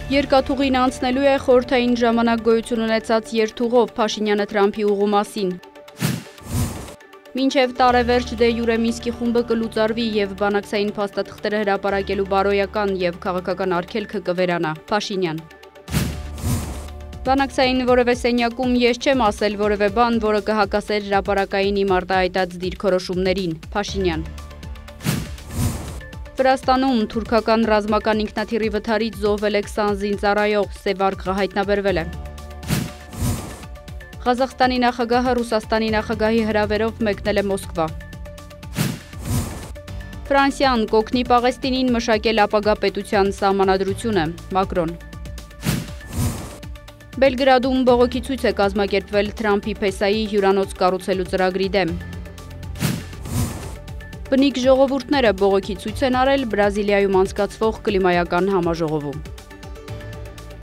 Երկաթուղին անցնելու է խորհրդային ժամանակ գոյություն ունեցած երթուղով Փաշինյանը Թրամփի ուղու մասին։ Մինչև տարեվերջ դե յուրե Մինսկի խումբը կլուծարվի և բանակցային փաստաթղթերը հրապարակելու բարոյական և քաղաքական արգելքը կվերանա։ Փաշինյան։ Բանակցային որևէ սենյակում ես չեմ ասել որևէ բան, որը կհակասեր հրապարակային իմ արտահայտած դիրքորոշումներին։ Փաշինյան։ Վրաստանում թուրքական ռազմական ինքնաթիռի վթարից զոհվել է 20 զինծառայող, սևարգը հայտնաբերվել է։ Ղազախստանի նախագահը Ռուսաստանի նախագահի հրավերով մեկնել է Մոսկվա։ Ֆրանսիան կօգնի Պաղեստինին մշակել ապագա պետության սահմանադրությունը։ Մակրոն։ Բելգրադում բողոքի ցույց է կազմակերպվել Թրամփի փեսայի հյուրանոց կառուցելու ծրագրի դեմ։ Բնիկ ժողովուրդները բողոքի ցույց են արել Բրազիլիայում անցկացվող կլիմայական համաժողովում։